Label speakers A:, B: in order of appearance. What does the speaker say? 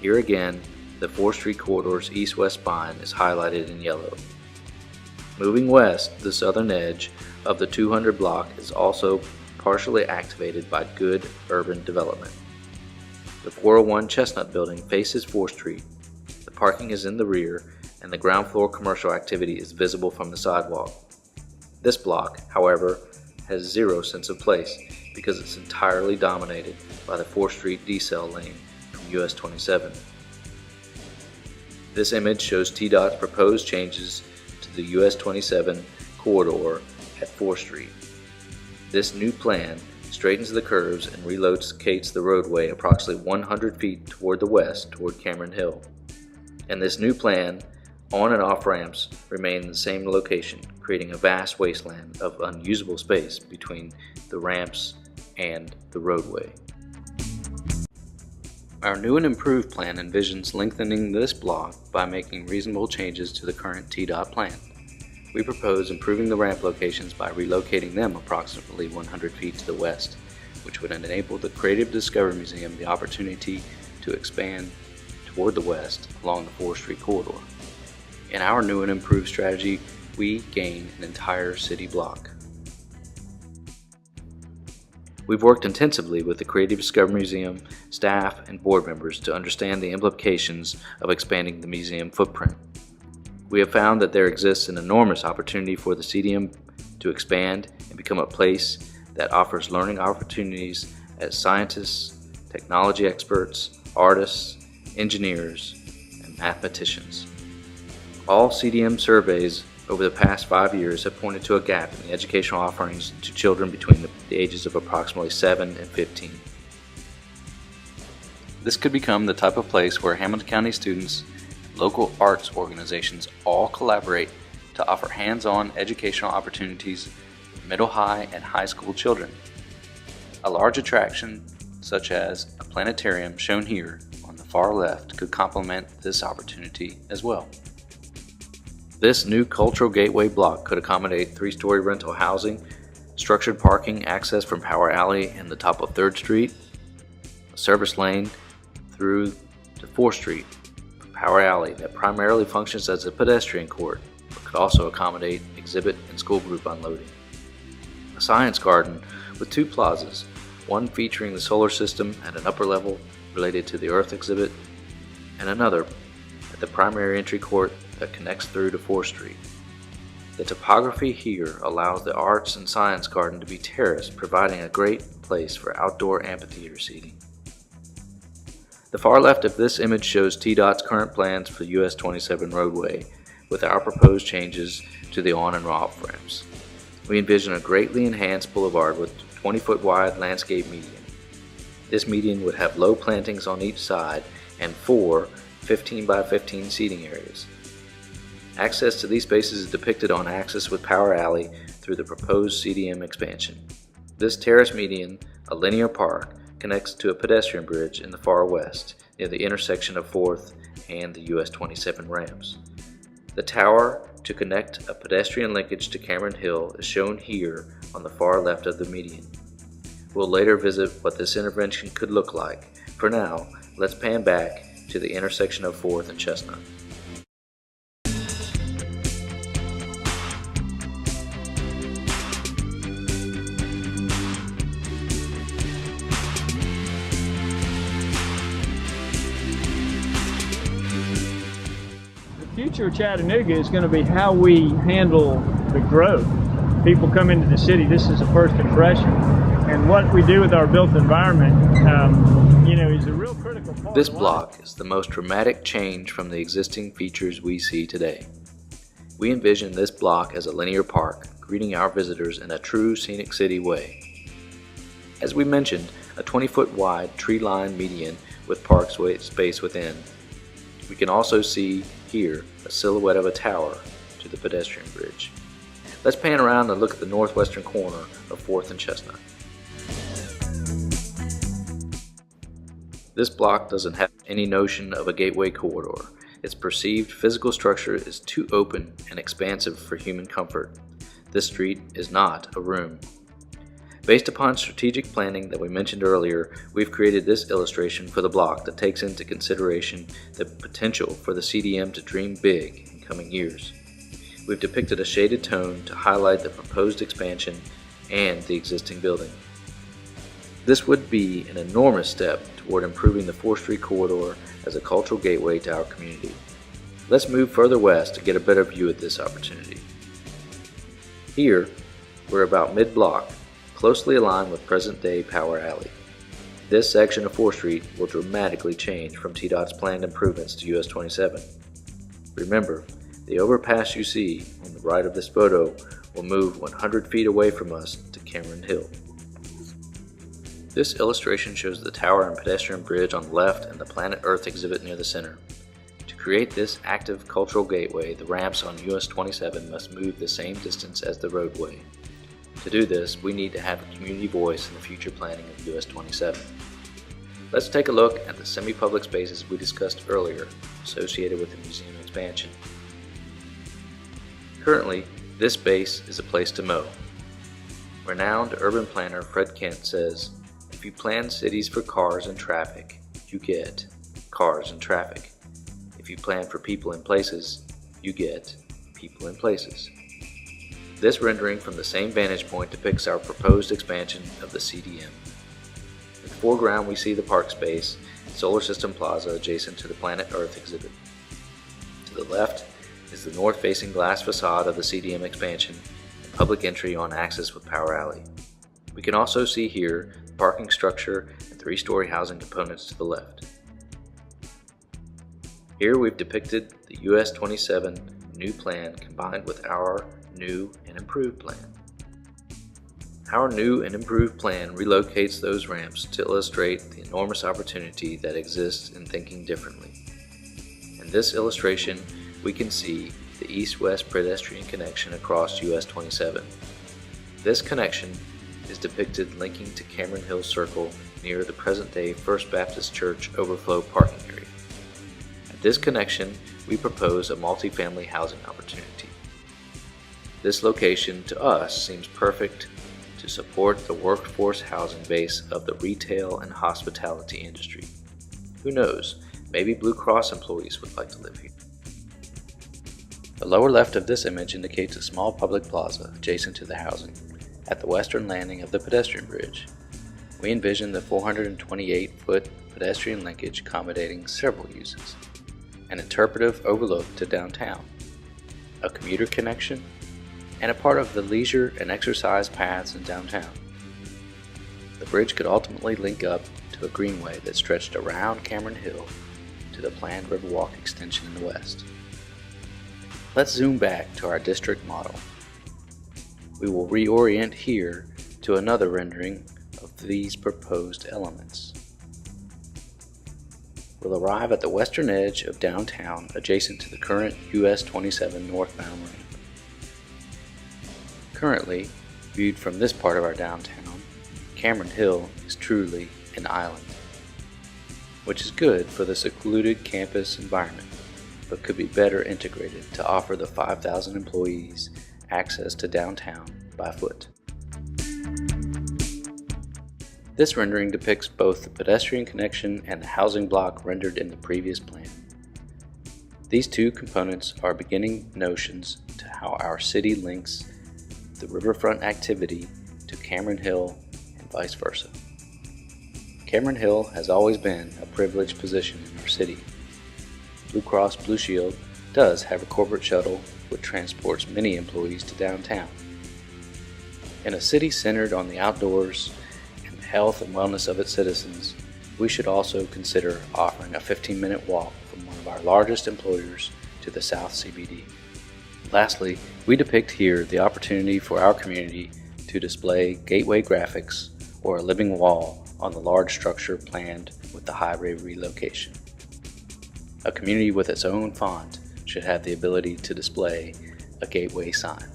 A: Here again, the 4th Street corridor's east-west spine is highlighted in yellow. Moving west, the southern edge of the 200 block is also partially activated by good urban development. The 401 Chestnut building faces 4th Street, the parking is in the rear, and the ground floor commercial activity is visible from the sidewalk. This block, however, has zero sense of place because it's entirely dominated by the 4th Street decel lane from US 27. This image shows TDOT's proposed changes to the US 27 corridor at 4th Street. This new plan straightens the curves and relocates the roadway approximately 100 feet toward the west toward Cameron Hill. And this new plan, on and off ramps remain in the same location, creating a vast wasteland of unusable space between the ramps and the roadway. Our new and improved plan envisions lengthening this block by making reasonable changes to the current TDOT plan. We propose improving the ramp locations by relocating them approximately 100 feet to the west, which would enable the Creative Discovery Museum the opportunity to expand toward the west along the 4th Street corridor. In our new and improved strategy, we gain an entire city block. We've worked intensively with the Creative Discovery Museum staff and board members to understand the implications of expanding the museum footprint. We have found that there exists an enormous opportunity for the CDM to expand and become a place that offers learning opportunities as scientists, technology experts, artists, engineers, and mathematicians. All CDM surveys over the past 5 years have pointed to a gap in the educational offerings to children between the ages of approximately 7 and 15. This could become the type of place where Hamilton County students and local arts organizations all collaborate to offer hands-on educational opportunities for middle, high, and high school children. A large attraction, such as a planetarium shown here on the far left, could complement this opportunity as well. This new cultural gateway block could accommodate 3-story rental housing, structured parking access from Power Alley and the top of 3rd Street, a service lane through to 4th Street from Power Alley that primarily functions as a pedestrian court, but could also accommodate exhibit and school group unloading. A science garden with 2 plazas, one featuring the solar system at an upper level related to the Earth exhibit, and another at the primary entry court that connects through to 4th Street. The topography here allows the arts and science garden to be terraced, providing a great place for outdoor amphitheater seating. The far left of this image shows TDOT's current plans for US 27 roadway with our proposed changes to the on and off ramps. We envision a greatly enhanced boulevard with 20-foot wide landscape median. This median would have low plantings on each side and 4 15 by 15 seating areas. Access to these spaces is depicted on axis with Power Alley through the proposed CDM expansion. This terrace median, a linear park, connects to a pedestrian bridge in the far west near the intersection of 4th and the US 27 ramps. The tower to connect a pedestrian linkage to Cameron Hill is shown here on the far left of the median. We'll later visit what this intervention could look like. For now, let's pan back to the intersection of 4th and Chestnut.
B: The future of Chattanooga is going to be how we handle the growth. People come into the city, this is a first impression. And what we do with our built environment, is a real critical part.
A: This block is the most dramatic change from the existing features we see today. We envision this block as a linear park, greeting our visitors in a true scenic city way. As we mentioned, a 20-foot wide tree-lined median with park space within. We can also see here a silhouette of a tower to the pedestrian bridge. Let's pan around and look at the northwestern corner of 4th and Chestnut. This block doesn't have any notion of a gateway corridor. Its perceived physical structure is too open and expansive for human comfort. This street is not a room. Based upon strategic planning that we mentioned earlier, we've created this illustration for the block that takes into consideration the potential for the CDM to dream big in coming years. We've depicted a shaded tone to highlight the proposed expansion and the existing building. This would be an enormous step toward improving the 4th Street corridor as a cultural gateway to our community. Let's move further west to get a better view at this opportunity. Here, we're about mid-block, closely aligned with present-day Power Alley. This section of 4th Street will dramatically change from TDOT's planned improvements to US 27. Remember, the overpass you see on the right of this photo will move 100 feet away from us to Cameron Hill. This illustration shows the tower and pedestrian bridge on the left and the Planet Earth exhibit near the center. To create this active cultural gateway, the ramps on US 27 must move the same distance as the roadway. To do this, we need to have a community voice in the future planning of US 27. Let's take a look at the semi-public spaces we discussed earlier associated with the museum expansion. Currently, this space is a place to mow. Renowned urban planner Fred Kent says, "If you plan cities for cars and traffic, you get cars and traffic. If you plan for people and places, you get people and places." This rendering from the same vantage point depicts our proposed expansion of the CDM. In the foreground we see the park space, Solar System Plaza adjacent to the Planet Earth exhibit. To the left is the north-facing glass facade of the CDM expansion and public entry on access with Power Alley. We can also see here the parking structure and 3-story housing components to the left. Here we've depicted the US 27 new plan combined with our new and improved plan. Our new and improved plan relocates those ramps to illustrate the enormous opportunity that exists in thinking differently. In this illustration, we can see the east-west pedestrian connection across US 27. This connection is depicted linking to Cameron Hill Circle near the present-day First Baptist Church overflow parking area. At this connection, we propose a multifamily housing opportunity. This location to us seems perfect to support the workforce housing base of the retail and hospitality industry. Who knows, maybe Blue Cross employees would like to live here. The lower left of this image indicates a small public plaza adjacent to the housing at the western landing of the pedestrian bridge. We envision the 428-foot pedestrian linkage accommodating several uses: an interpretive overlook to downtown, a commuter connection, and a part of the leisure and exercise paths in downtown. The bridge could ultimately link up to a greenway that stretched around Cameron Hill to the planned Riverwalk extension in the west. Let's zoom back to our district model. We will reorient here to another rendering of these proposed elements. We'll arrive at the western edge of downtown adjacent to the current US 27 northbound ramp. Currently, viewed from this part of our downtown, Cameron Hill is truly an island, which is good for the secluded campus environment, but could be better integrated to offer the 5,000 employees access to downtown by foot. This rendering depicts both the pedestrian connection and the housing block rendered in the previous plan. These two components are beginning notions to how our city links the riverfront activity to Cameron Hill and vice versa. Cameron Hill has always been a privileged position in our city. Blue Cross Blue Shield does have a corporate shuttle which transports many employees to downtown. In a city centered on the outdoors and the health and wellness of its citizens, we should also consider offering a 15-minute walk from one of our largest employers to the South CBD. Lastly, we depict here the opportunity for our community to display gateway graphics or a living wall on the large structure planned with the highway relocation. A community with its own font should have the ability to display a gateway sign.